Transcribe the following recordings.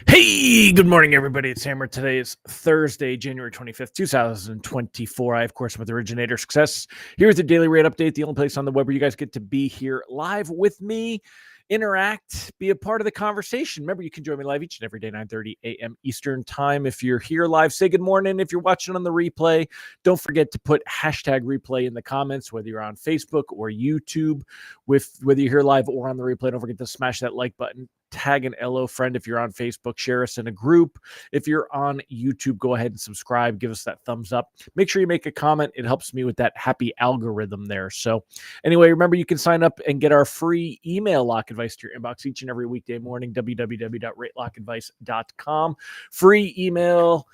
Hey, good morning, everybody. It's Hammer. Today is Thursday, January 25th, 2024. I, of course, am with Originator Success. Here's the daily rate update, the only place on the web where you guys get to be here live with me, interact, be a part of the conversation. Remember, you can join me live each and every day, 9:30 a.m. Eastern time. If you're here live, say good morning. If you're watching on the replay, don't forget to put hashtag replay in the comments, whether you're on Facebook or YouTube. Whether you're here live or on the replay, don't forget to smash that like button. Tag an LO friend if you're on Facebook, share us in a group. If you're on YouTube, go ahead and subscribe, give us that thumbs up. Make sure you make a comment. It helps me with that happy algorithm there. So anyway, remember you can sign up and get our free email lock advice to your inbox each and every weekday morning, www.ratelockadvice.com. Free email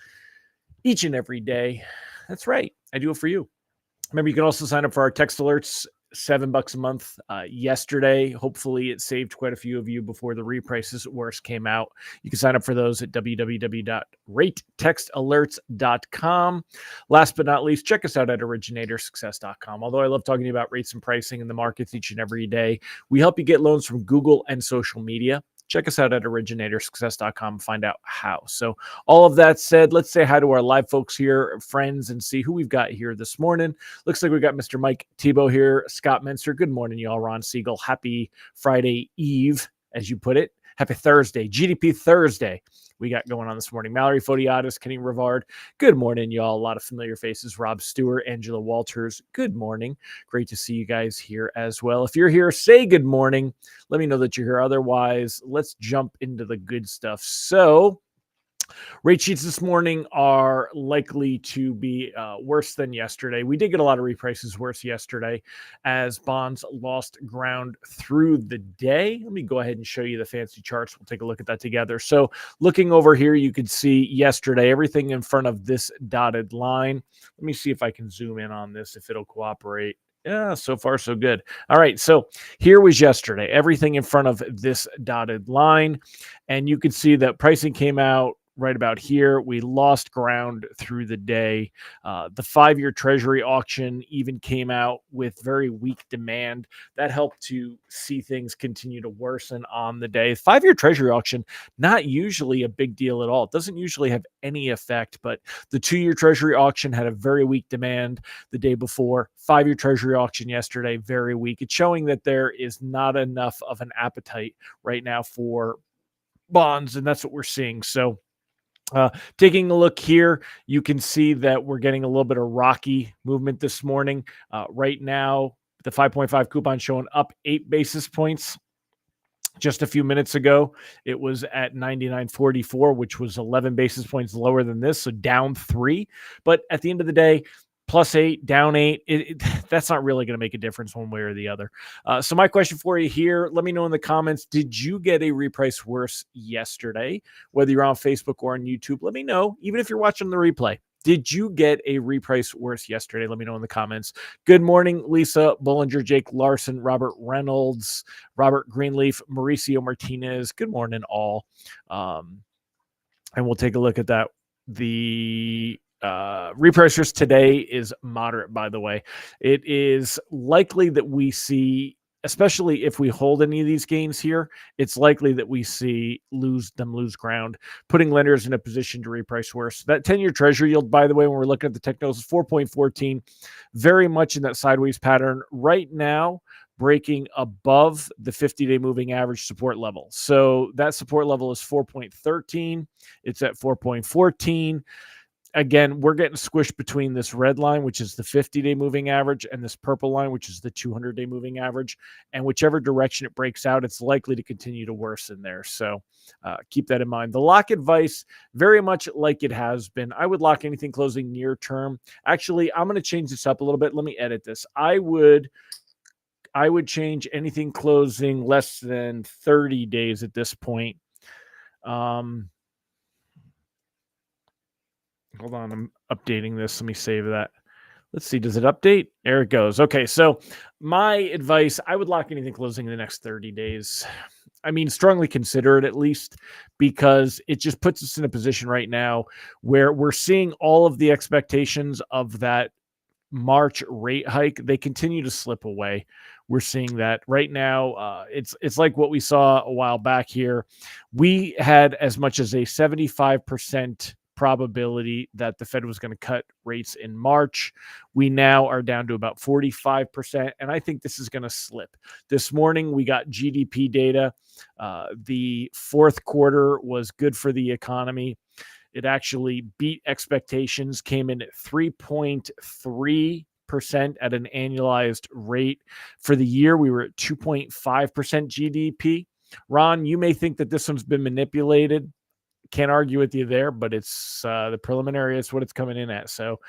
each and every day. That's right. I do it for you. Remember, you can also sign up for our text alerts. $7 a month yesterday. Hopefully it saved quite a few of you before the reprices worst came out. You can sign up for those at www.ratetextalerts.com. Last but not least, check us out at originatorssuccess.com. Although I love talking to you about rates and pricing in the markets each and every day, we help you get loans from Google and social media. Check us out at originatorssuccess.com and find out how. So all of that said, let's say hi to our live folks here, friends, and see who we've got here this morning. Looks like we got Mr. Mike Tebow here, Scott Menster. Good morning, y'all. Ron Siegel. Happy Friday Eve, as you put it. Happy Thursday, GDP Thursday. We got going on this morning. Mallory Fodiatis, Kenny Rivard. Good morning, y'all. A lot of familiar faces. Rob Stewart, Angela Walters. Good morning. Great to see you guys here as well. If you're here, say good morning. Let me know that you're here. Otherwise, let's jump into the good stuff. So, rate sheets this morning are likely to be worse than yesterday. We did get a lot of reprices worse yesterday as bonds lost ground through the day. Let me go ahead and show you the fancy charts. We'll take a look at that together. So looking over here, you could see yesterday, everything in front of this dotted line. Let me see if I can zoom in on this, if it'll cooperate. Yeah, so far so good. All right, so here was yesterday, everything in front of this dotted line. And you could see that pricing came out right about here. We lost ground through the day. The 5-year Treasury auction even came out with very weak demand. That helped to see things continue to worsen on the day. 5-year Treasury auction, not usually a big deal at all. It doesn't usually have any effect, but the 2-year Treasury auction had a very weak demand the day before. 5-year Treasury auction yesterday, very weak. It's showing that there is not enough of an appetite right now for bonds, and that's what we're seeing. So taking a look here, you can see that we're getting a little bit of rocky movement this morning. Right now, the 5.5 coupon showing up 8 basis points. Just a few minutes ago, it was at 99.44, which was 11 basis points lower than this, so down 3. But at the end of the day, +8, down 8, that's not really going to make a difference one way or the other. So my question for you here, let me know in the comments, did you get a reprice worse yesterday? Whether you're on Facebook or on YouTube, let me know, even if you're watching the replay. Did you get a reprice worse yesterday? Let me know in the comments. Good morning, Lisa Bollinger, Jake Larson, Robert Reynolds, Robert Greenleaf, Mauricio Martinez. Good morning, all. And we'll take a look at that. The repricers today is moderate, by the way. It is likely that we see, especially if we hold any of these gains here, it's likely that we see lose ground, putting lenders in a position to reprice worse. That 10-year Treasury yield, by the way, when we're looking at the technicals, is 4.14, very much in that sideways pattern right now, breaking above the 50-day moving average support level. So that support level is 4.13. It's at 4.14. Again, we're getting squished between this red line, which is the 50-day moving average, and this purple line, which is the 200-day moving average. And whichever direction it breaks out, it's likely to continue to worsen there. So keep that in mind. The lock advice, very much like it has been. I would lock anything closing near term. Actually, I'm going to change this up a little bit. Let me edit this. I would change anything closing less than 30 days at this point. Hold on, I'm updating this. Let me save that. Let's see, does it update? There it goes. Okay, so my advice, I would lock anything closing in the next 30 days. I mean, strongly consider it at least, because it just puts us in a position right now where we're seeing all of the expectations of that March rate hike. They continue to slip away. we're seeing that right now. It's like what we saw a while back here. We had as much as a 75% probability that the Fed was going to cut rates in March. We now are down to about 45%, and I think this is going to slip. This morning we got GDP data. The fourth quarter was good for the economy. It actually beat expectations, came in at 3.3% at an annualized rate. For the year, we were at 2.5% GDP. Ron, you may think that this one's been manipulated. Can't argue with you there, but it's the preliminary. It's what it's coming in at. So,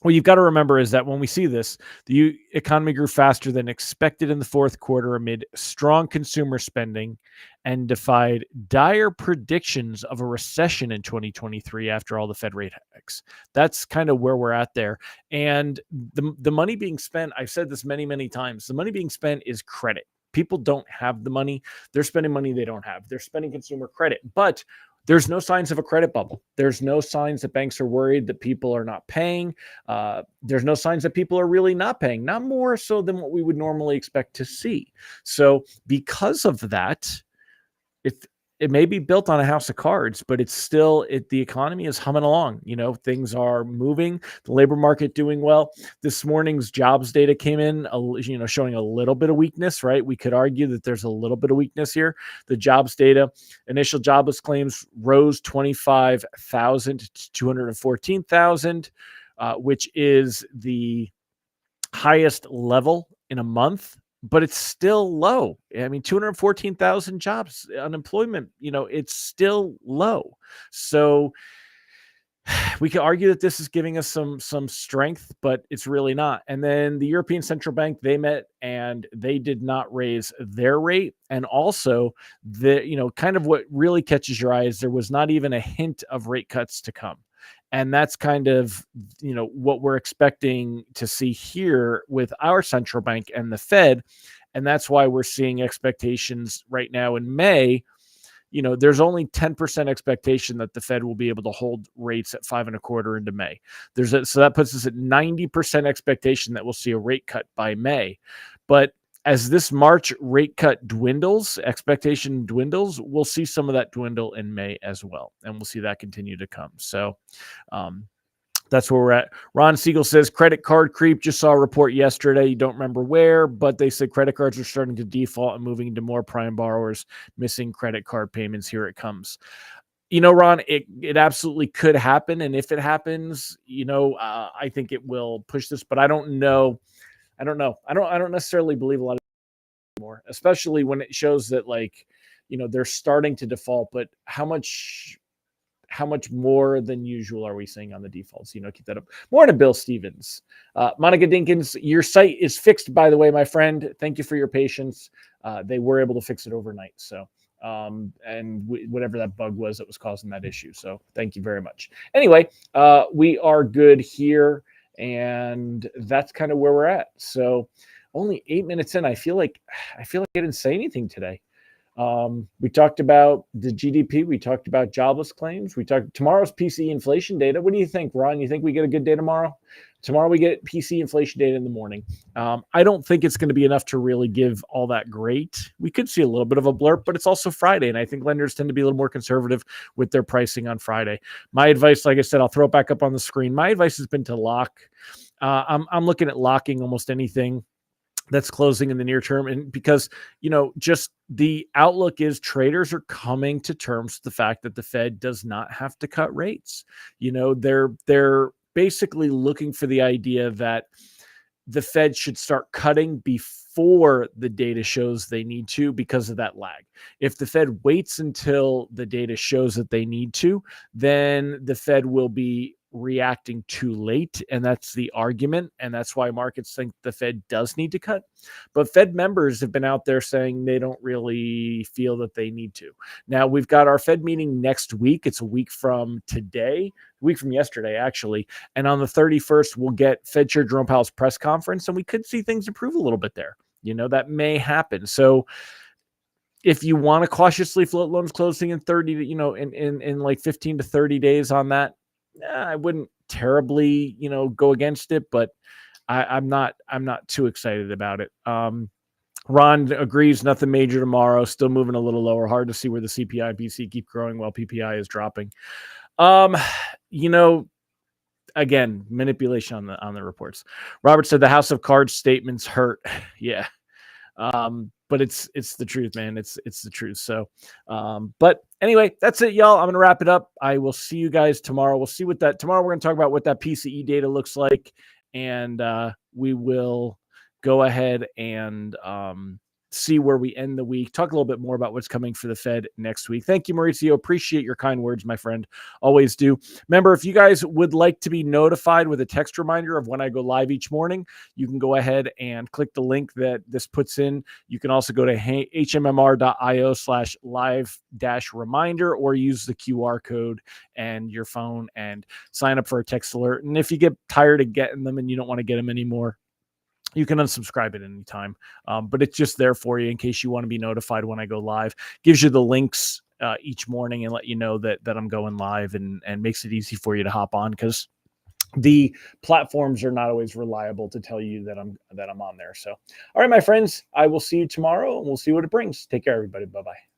what you've got to remember is that when we see this, the economy grew faster than expected in the fourth quarter amid strong consumer spending and defied dire predictions of a recession in 2023 after all the Fed rate hikes. That's kind of where we're at there. And the money being spent, I've said this many, many times, the money being spent is credit. People don't have the money. They're spending money they don't have. They're spending consumer credit. But there's no signs of a credit bubble. There's no signs that banks are worried that people are not paying. There's no signs that people are really not paying, not more so than what we would normally expect to see. So because of that, it may be built on a house of cards, but it's still, the economy is humming along. Things are moving, the labor market doing well. This morning's jobs data came in, showing a little bit of weakness, right? We could argue that there's a little bit of weakness here. The jobs data, initial jobless claims rose 25,000 to 214,000, which is the highest level in a month. But it's still low. I mean, 214,000 jobs, unemployment, it's still low. So we could argue that this is giving us some strength, but it's really not. And then the European Central Bank, they met and they did not raise their rate. And also, kind of what really catches your eye is there was not even a hint of rate cuts to come. And that's kind of, what we're expecting to see here with our central bank and the Fed. And that's why we're seeing expectations right now in May. There's only 10% expectation that the Fed will be able to hold rates at 5.25% into May. So that puts us at 90% expectation that we'll see a rate cut by May. But as this March rate cut expectation dwindles, we'll see some of that dwindle in May as well. And we'll see that continue to come. So that's where we're at. Ron Siegel says credit card creep. Just saw a report yesterday. You don't remember where, but they said credit cards are starting to default and moving into more prime borrowers, missing credit card payments. Here it comes. Ron, it absolutely could happen. And if it happens, I think it will push this, but I don't know. I don't necessarily believe a lot of anymore, especially when it shows that they're starting to default, but how much more than usual are we seeing on the defaults? Keep that up. More to Bill Stevens. Monica Dinkins, your site is fixed, by the way, my friend. Thank you for your patience. They were able to fix it overnight. So, whatever that bug was that was causing that issue. So thank you very much. Anyway, we are good here. And that's kind of where we're at. So only 8 minutes in, I feel like I didn't say anything today. We talked about the GDP. We talked about jobless claims. We talked tomorrow's PCE inflation data. What do you think, Ron? You think we get a good day tomorrow? Tomorrow we get PCE inflation data in the morning. I don't think it's going to be enough to really give all that great. We could see a little bit of a blurb, but it's also Friday, and I think lenders tend to be a little more conservative with their pricing on Friday. My advice, like I said, I'll throw it back up on the screen. My advice has been to lock. I'm looking at locking almost anything that's closing in the near term. And because, just the outlook is traders are coming to terms with the fact that the Fed does not have to cut rates. They're basically looking for the idea that the Fed should start cutting before the data shows they need to because of that lag. If the Fed waits until the data shows that they need to, then the Fed will be reacting too late. And that's the argument. And that's why markets think the Fed does need to cut. But Fed members have been out there saying they don't really feel that they need to. Now, we've got our Fed meeting next week. It's a week from today, a week from yesterday, actually. And on the 31st, we'll get Fed Chair Jerome Powell's press conference, and we could see things improve a little bit there. That may happen. So if you want to cautiously float loans closing in 30 to, in like 15 to 30 days on that, I wouldn't terribly, go against it, but I'm not too excited about it. Ron agrees, nothing major tomorrow. Still moving a little lower. Hard to see where the CPI and PC keep growing while PPI is dropping. You know, again, manipulation on the reports. Robert said the House of Cards statements hurt. Yeah. But it's the truth, man. It's the truth. So, but anyway, that's it, y'all. I'm gonna wrap it up. I will see you guys tomorrow. We'll see what that tomorrow. We're gonna talk about what that PCE data looks like, and we will go ahead and see where we end the week. Talk a little bit more about what's coming for the Fed next week. Thank you, Mauricio. Appreciate your kind words, my friend. Always do. Remember, if you guys would like to be notified with a text reminder of when I go live each morning, you can go ahead and click the link that this puts in. You can also go to hmmr.io/live-reminder or use the QR code and your phone and sign up for a text alert. And if you get tired of getting them and you don't want to get them anymore, you can unsubscribe at any time, but it's just there for you in case you want to be notified when I go live. Gives you the links each morning and let you know that I'm going live, and makes it easy for you to hop on, because the platforms are not always reliable to tell you that I'm on there. So, all right, my friends, I will see you tomorrow, and we'll see what it brings. Take care, everybody. Bye-bye.